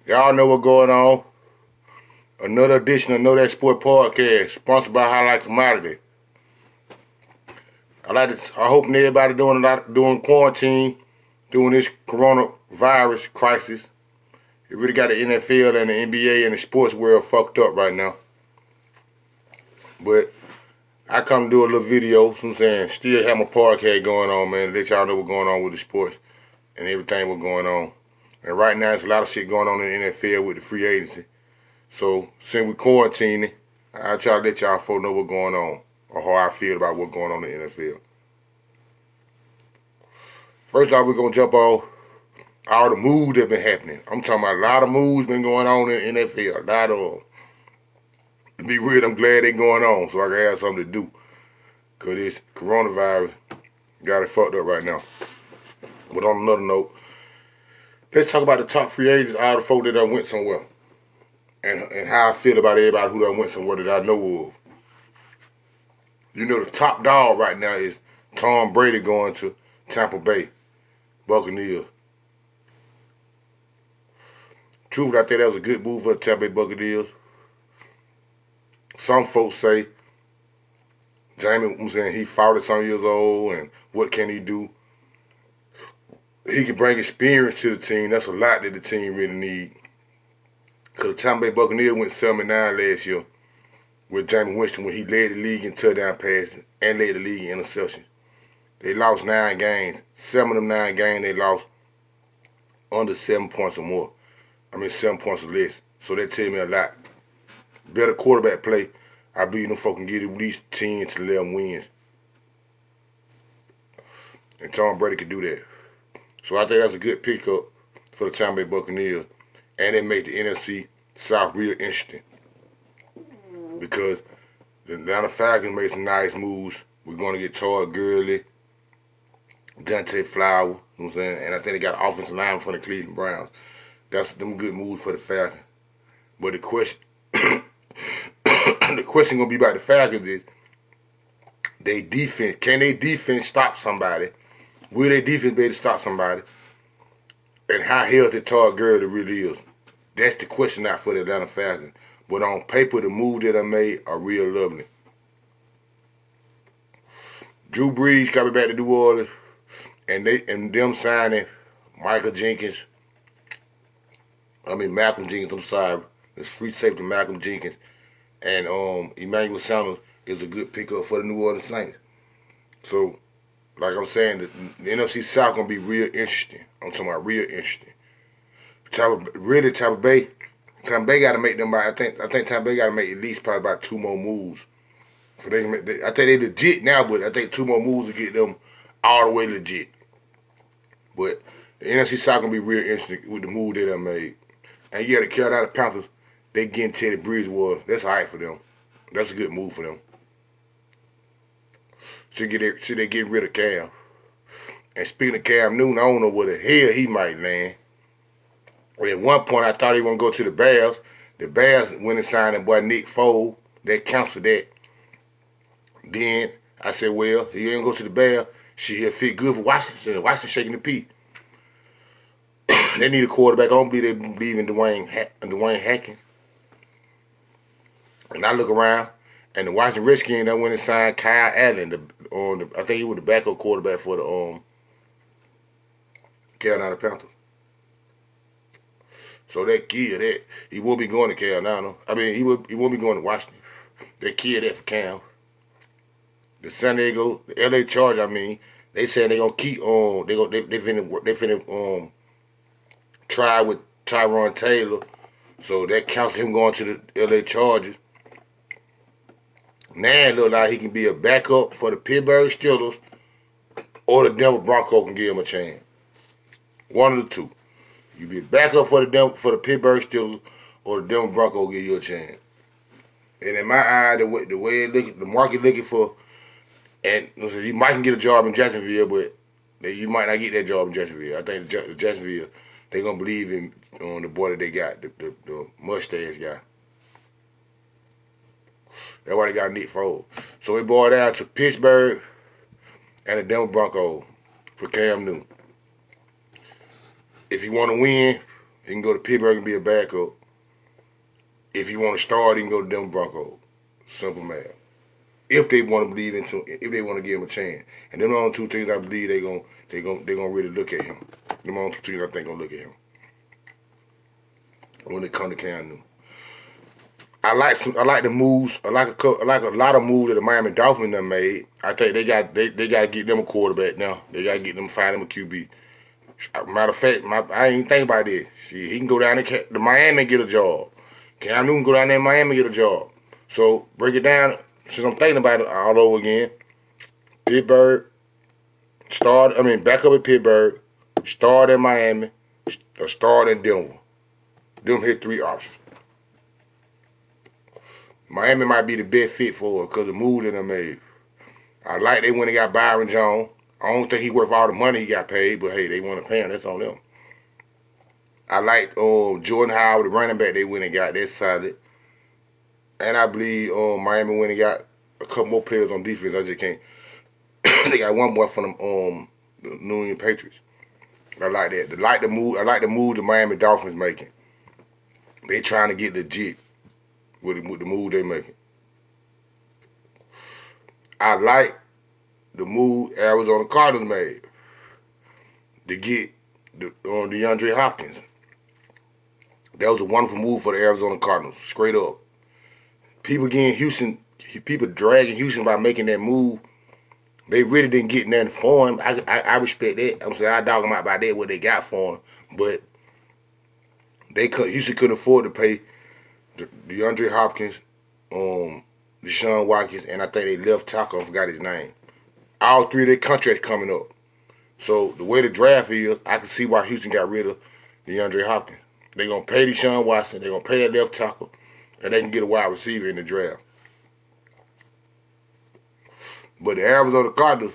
Y'all know what's going on. Another edition of Knowdatsportspodcast, sponsored by Highlight Commodity. I hope everybody doing quarantine, doing this coronavirus crisis. It really got the NFL and the NBA and the sports world fucked up right now. But I come to do a little video, so I'm saying, still have my podcast going on, man, to let y'all know what's going on with the sports and everything what's going on. And right now, there's a lot of shit going on in the NFL with the free agency. So, since we're quarantining, I'll try to let y'all folks know what's going on or how I feel about what's going on in the NFL. First off, we're going to jump off all the moves that been happening. I'm talking about a lot of moves been going on in the NFL. A lot of them. To be real, I'm glad they're going on so I can have something to do. Because this coronavirus got it fucked up right now. But on another note, let's talk about the top free agents, all the folk that done went somewhere. And how I feel about everybody who done went somewhere that I know of. You know, the top dog right now is Tom Brady going to Tampa Bay Buccaneers. Truthfully, I think that was a good move for the Tampa Bay Buccaneers. Some folks say, Jamie, I'm saying he 40-some years old, and what can he do? He can bring experience to the team. That's a lot that the team really need. Because the Tampa Bay Buccaneers went 7-9 last year with Jameis Winston when he led the league in touchdown passes and led the league in interceptions. They lost 9 games. 7 of them 9 games they lost under 7 points or more. 7 points or less. So that tells me a lot. Better quarterback play, I believe them folks can get at least 10 to 11 wins. And Tom Brady can do that. So I think that's a good pickup for the Tampa Bay Buccaneers. And it made the NFC South real interesting. Because the Atlanta Falcons made some nice moves. We're going to get Todd Gurley, Dante Flower, you know what I'm saying? And I think they got an offensive line from the Cleveland Browns. That's them good moves for the Falcons. But the question the question gonna be about the Falcons is they defense. Can they defense stop somebody? Will their defense be able to stop somebody? And how healthy Todd Gurley really is? That's the question out for the Atlanta Falcons. But on paper, the moves that I made are real lovely. Drew Brees coming back to New Orleans, and them signing Malcolm Jenkins. I'm sorry. It's free safety Malcolm Jenkins. And Emmanuel Sanders is a good pickup for the New Orleans Saints. So, like I'm saying, the NFC South gonna be real interesting. I'm talking about real interesting. Tampa Bay got to make them. I think Tampa Bay got to make at least probably about 2 more moves. I think they legit now, but I think 2 more moves to get them all the way legit. But the NFC South gonna be real interesting with the move that they made. And yeah, the Carolina Panthers, they getting Teddy Bridgewater. That's all right for them. That's a good move for them. So they get rid of Cam. And speaking of Cam Newton, I don't know where the hell he might land. At one point, I thought he was going to go to the Bears. The Bears went and signed that boy Nick Foles. They canceled that. Then I said, well, he ain't go to the Bears. He'll fit good for Washington. Washington shaking the pea. They need a quarterback. I don't believe they believe in Dwayne Hackins. And I look around, and the Washington Redskins that went and signed Kyle Allen. I think he was the backup quarterback for the Carolina Panthers. So that kid, he won't be going to Carolina. He won't be going to Washington. That kid, that for Cam. The San Diego, the LA Chargers, they said they gonna keep on. They finna try with Tyrod Taylor. So that counts him going to the LA Chargers. Now it look like he can be a backup for the Pittsburgh Steelers, or the Denver Broncos can give him a chance. One of the two. You be a backup for the Pittsburgh Steelers, or the Denver Broncos give you a chance. And in my eye, the way the market looking for, and listen, you might can get a job in Jacksonville, but you might not get that job in Jacksonville. I think Jacksonville, they gonna believe in the boy that they got, the mustache guy. That's why they got Nick Foles. So it boiled down to Pittsburgh and the Denver Broncos for Cam Newton. If you want to win, He can go to Pittsburgh and be a backup. If you want to start, he can go to Denver Broncos. Simple math. If they want to believe into, if they want to give him a chance, and them are the two things I believe they gonna really look at him. Them are the two things I think gonna look at him when it comes to Cam Newton. I like the moves. I like a lot of moves that the Miami Dolphins have made. I think they got to get them a quarterback now. They got to get them, find them a QB. Matter of fact, I ain't think about this. He can go down to Miami and get a job. Cam Newton go down there in Miami and get a job. So break it down. Since I'm thinking about it all over again, Pittsburgh, back up at Pittsburgh, start in Miami, or start in Denver. Them hit 3 options. Miami might be the best fit for it because of the move that they made. I like they went and got Byron Jones. I don't think he worth all the money he got paid, but hey, they want to pay him. That's on them. I like Jordan Howard, the running back they went and got. That's solid. And I believe Miami went and got a couple more players on defense. I just can't. They got one more from the New England Patriots. I like that. I like the move the Miami Dolphins making. They trying to get legit with the move they making. I like the move Arizona Cardinals made to get DeAndre Hopkins. That was a wonderful move for the Arizona Cardinals, straight up. People dragging Houston by making that move. They really didn't get nothing for him. I respect that. I'm saying I dog them out by that what they got for him, but Houston couldn't afford to pay DeAndre Hopkins, Deshaun Watkins, and I think they left tackle. I forgot his name. All 3 of their contracts coming up. So the way the draft is, I can see why Houston got rid of DeAndre Hopkins. They're going to pay Deshaun Watson. They're going to pay that left tackle. And they can get a wide receiver in the draft. But the Arizona Cardinals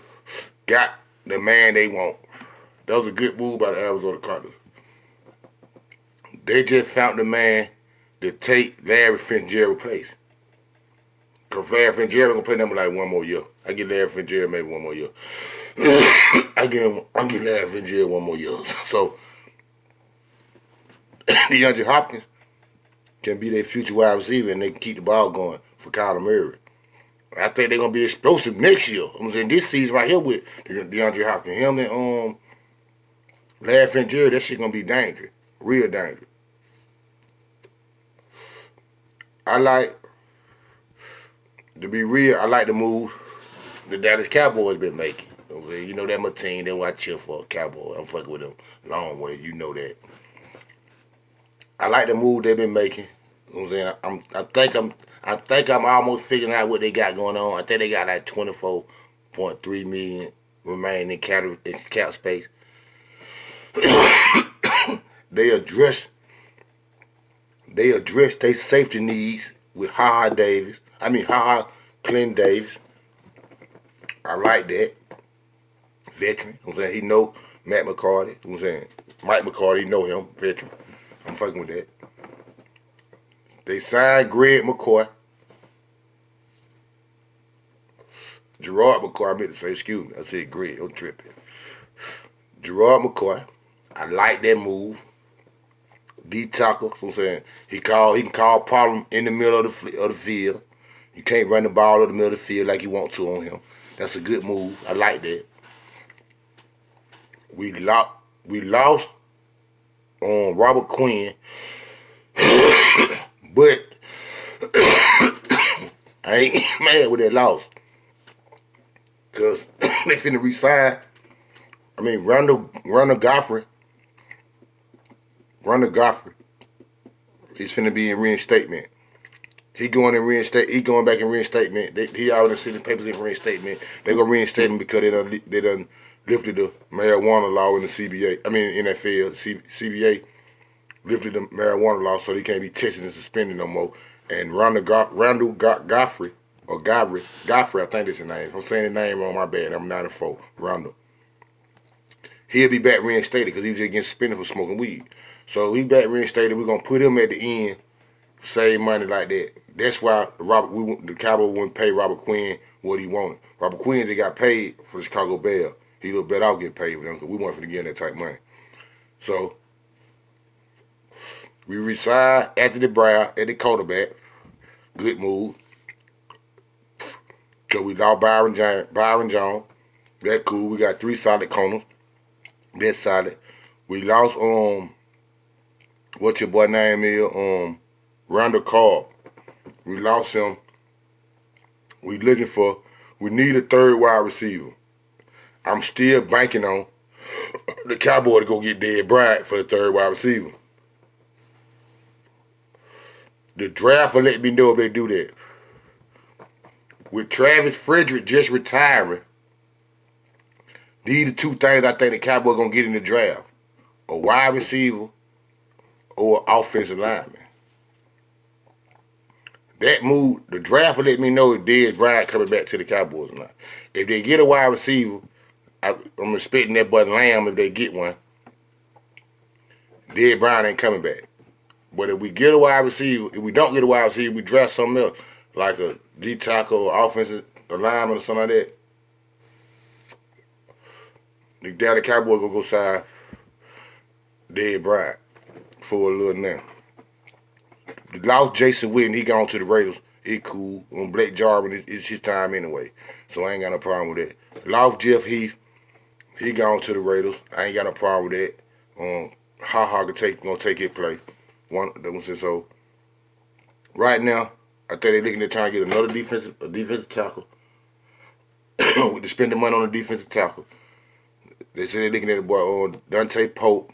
got the man they want. That was a good move by the Arizona Cardinals. They just found the man to take Larry Fitzgerald's place. Because Larry Fitzgerald going to play them like 1 more year. I get Larry Fitzgerald maybe 1 more year. I get Larry Fitzgerald 1 more year. So, DeAndre Hopkins can be their future wide receiver and they can keep the ball going for Kyler Murray. I think they're going to be explosive next year. I'm saying this season right here with DeAndre Hopkins. Him and Larry Fitzgerald, that shit going to be dangerous. Real dangerous. I like the move the Dallas Cowboys been making. You know that my team, that's why I cheer for Cowboys. I'm fucking with them long way, you know that. I like the move they've been making. You know what I'm saying? I think I'm almost figuring out what they got going on. I think they got like 24.3 million remaining in cap space. They address their safety needs with Clinton Davis. I like that. Veteran. You know what I'm saying? He know Matt McCarty. You know what I'm saying? Mike McCarty, know him. Veteran. I'm fucking with that. They signed Greg McCoy. Gerard McCoy, I meant to say, excuse me. I said Greg, I'm tripping. Gerard McCoy. I like that move. D tackle, so I'm saying he can call problem in the middle of the field. You can't run the ball in the middle of the field like you want to on him. That's a good move. I like that. We lost on Robert Quinn, but I ain't mad with that loss because they finna resign. Randall Godfrey. He's finna be in reinstatement. He going back in reinstatement. He already seen the papers in reinstatement. They gonna reinstate him because they done lifted the marijuana law in the NFL. CBA lifted the marijuana law so he can't be tested and suspended no more. And Randall Godfrey, I think that's his name. If I'm saying his name wrong, my bad. I'm 94. Randall. He'll be back reinstated because he was just getting suspended for smoking weed. So he back reinstated. We're gonna put him at the end, save money like that. That's why the Cowboys wouldn't pay Robert Quinn what he wanted. Robert Quinn just got paid for the Chicago Bears. He looked better off getting paid for them because we weren't going to get that type of money. So We resigned Anthony Brown at the quarterback. Good move. Because we lost Byron Jones. That cool. We got 3 solid corners. That's solid. We lost what your boy name is? Randall Cobb. We lost him. We need a third wide receiver. I'm still banking on the Cowboys to go get Dez Bryant for the third wide receiver. The draft will let me know if they do that. With Travis Frederick just retiring, these are 2 things I think the Cowboys are going to get in the draft. A wide receiver or an offensive lineman. That move, the draft will let me know if Dez Bryant coming back to the Cowboys or not. If they get a wide receiver, I'm expecting that boy Lamb if they get one. Dez Bryant ain't coming back. But if we get a wide receiver, if we don't get a wide receiver, we draft something else, like a D tackle or offensive lineman or something like that. The Dallas Cowboys gonna go sign Dez Bryant for a little now. The lost Jason Witten, he gone to the Raiders. He cool. On Blake Jarvin, it's his time anyway. So I ain't got no problem with that. Lost Jeff Heath, he gone to the Raiders. I ain't got no problem with that. Ha gonna take his place. So right now, I think they're looking at trying to get another defensive tackle. With the spending money on the defensive tackle. They say they're looking at the boy Dante Pope.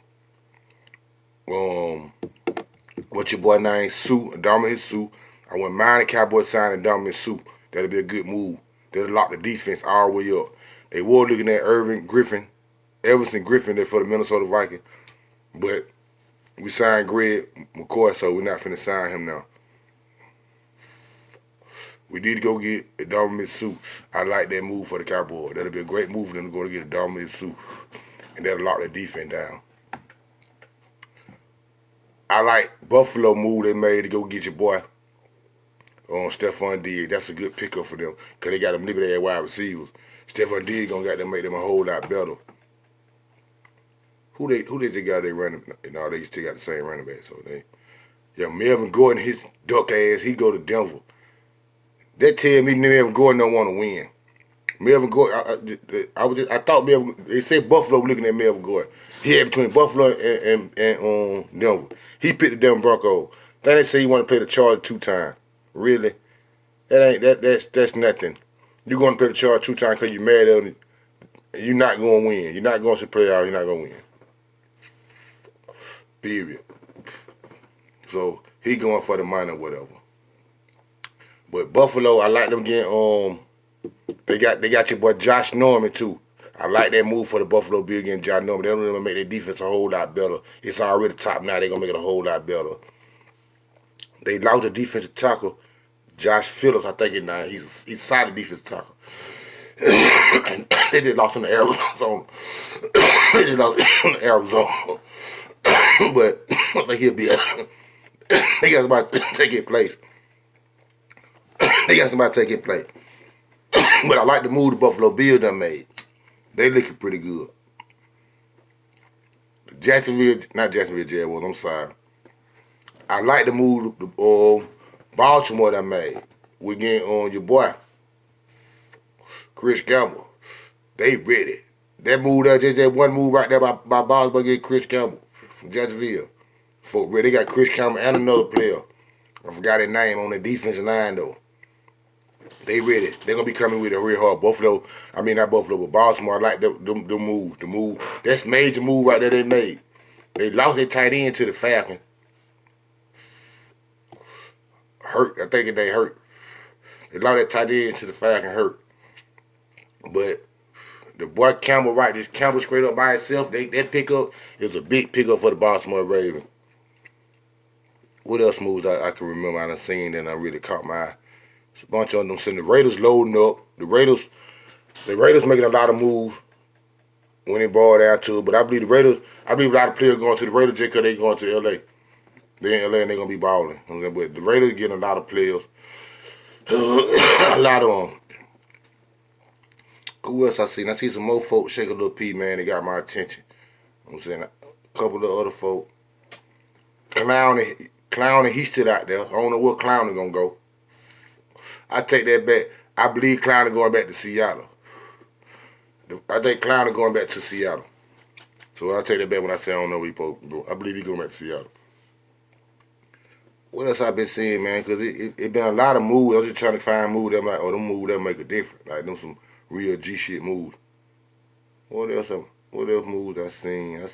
What's your boy name? Dominic Sue. I wouldn't mind the Cowboys signing Dominic Sue. That'll be a good move. That'll lock the defense all the way up. They were looking at Everson Griffin there for the Minnesota Vikings. But we signed Greg McCoy, so we're not finna sign him now. We need to go get a Dominic Sue. I like that move for the Cowboys. That'll be a great move for them to go to get a Dominic Sue. And that'll lock the defense down. I like Buffalo move they made to go get your boy Stephon Diggs. That's a good pickup for them because they got them liberty wide receivers. Stephon Diggs gonna make them a whole lot better. Who they just got their running? No, they still got the same running back. So Melvin Gordon, his duck ass, he go to Denver. That tell me Melvin Gordon don't want to win. Melvin Gordon, I thought they said Buffalo was looking at Melvin Gordon. He had between Buffalo and Denver. He picked the Denver Broncos. Then they say he want to play the Chargers 2 times. Really? That's nothing. You're going to play the Chargers 2 times because you're mad at him. You're not going to win. You're not going to play out. You're not going to win. Period. So he going for the money or whatever. But Buffalo, I like them getting they got your boy Josh Norman too. I like that move for the Buffalo Bills getting Josh Norman. They're going to make their defense a whole lot better. It's already top now. They're going to make it a whole lot better. They lost the defensive tackle, Josh Phillips. I think he's a solid defensive tackle. And they just lost in the Arizona. They just lost in the Arizona. But I think he'll be they got somebody to take his place. But I like the move the Buffalo Bills done made. They looking pretty good. Not Jacksonville Jaguars, I'm sorry. I like the move Baltimore done made. We're getting on your boy, Chris Campbell. They ready. That move there, just that one move right there by Baltimore getting Chris Campbell from Jacksonville. They got Chris Campbell and another player. I forgot his name on the defensive line though. They ready. They're going to be coming with a real hard. Not Buffalo, but Baltimore. I like the move. The move. That's major move right there they made. They lost their tight end to the Falcons. Hurt. I think they hurt. They lost that tight end to the Falcons. Hurt. But the boy Campbell, just Campbell straight up by itself, that pickup is a big pickup for the Baltimore Ravens. What else moves I can remember I done seen and I really caught my eye? It's a bunch of them. Saying the Raiders loading up. The Raiders making a lot of moves when they ball down to it. But I believe a lot of players going to the Raiders just because they going to L.A. They're in L.A. and they're going to be balling. But the Raiders getting a lot of players. A lot of them. Who else I seen? I see some more folks shake a little pee, man. They got my attention. A couple of other folk. Clowney, he's still out there. I don't know where Clowney gonna go. I take that back. I believe Clowney going back to Seattle. I think Clowney going back to Seattle. So I take that back when I say I don't know where he supposed to go. I believe he going back to Seattle. What else I've been seeing, man? Because it been a lot of moves. I was just trying to find moves that I'm like, oh, them moves that make a difference. Like, them some real G shit moves. What else moves I seen? I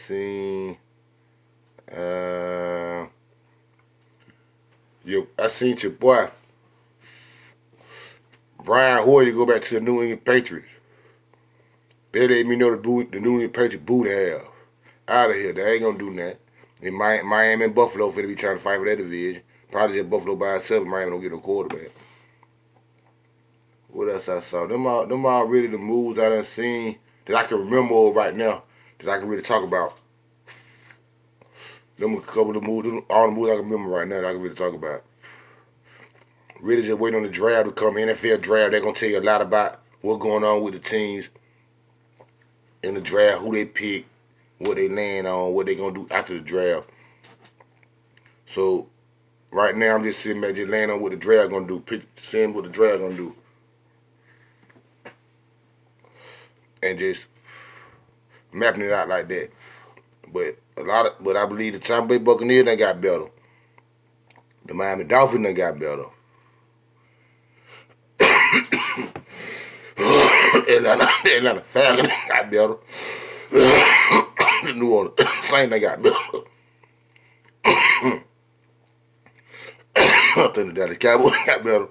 seen your boy, Brian Hoyer, go back to the New England Patriots. They let me know the New England Patriots boot hell out of here. They ain't gonna do that. In Miami and Buffalo finna be trying to fight for that division. Probably just Buffalo by itself. Miami don't get no quarterback. What else I saw? Them all really the moves I done seen that I can remember right now that I can really talk about. Them a couple of the moves, all the moves I can remember right now that I can really talk about. Really just waiting on the draft to come. NFL draft, they're gonna tell you a lot about what's going on with the teams in the draft, who they pick, what they land on, what they gonna do after the draft. So right now I'm just sitting back, just laying on what the draft gonna do, seeing what the draft gonna do, and just mapping it out like that. But I believe the Tampa Bay Buccaneers done got better. The Miami Dolphins done got better. Atlanta Falcons got better. The New Orleans Saints they got better. I think the Dallas Cowboys got better.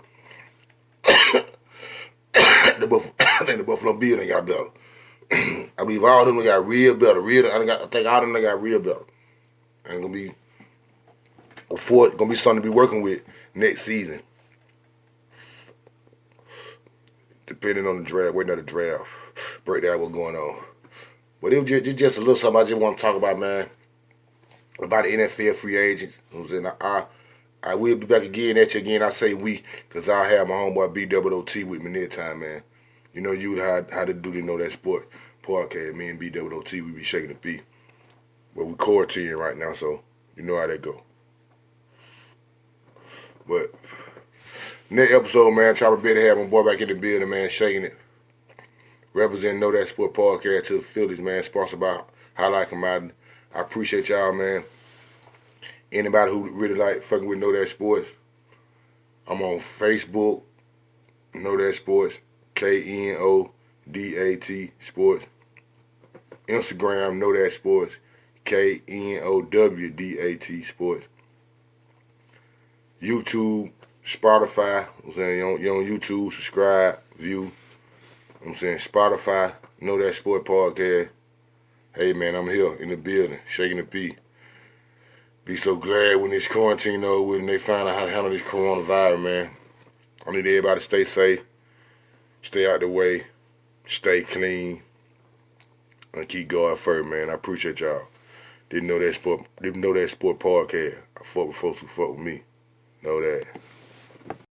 I think the Buffalo Bills they got better. I believe all of them got real better. I think all of them got real better. And gonna be something to be working with next season. Depending on the draft, waiting on the draft, break down what's going on. But it was just a little something I just want to talk about, man. About the NFL free agents. I will be back again at you again. I say we, because I have my homeboy BWOT with me next time, man. You know how to do the Know That Sport podcast. Me and BWOT, we be shaking the beat. But we quarantining right now, so you know how that go. But next episode, man, try my best to have my boy back in the building, man, shaking it. Representing Know That Sport podcast to the Phillies, man, sponsored by Highlight Commodity. I appreciate y'all, man. Anybody who really like fucking with Know That Sports, I'm on Facebook, Know That Sports, KNODAT Sports. Instagram, Know That Sports, KNOWDAT Sports. YouTube, Spotify, I'm saying you're on YouTube, subscribe, view. I'm saying Spotify, Know That Sport podcast. Hey man, I'm here in the building, shaking the P. Be so glad when this quarantine over when they find out how to handle this coronavirus, man. I need everybody to stay safe, stay out the way, stay clean, and keep going first, man. I appreciate y'all. Didn't Know That Sport podcast. I fuck with folks who fuck with me. Know that.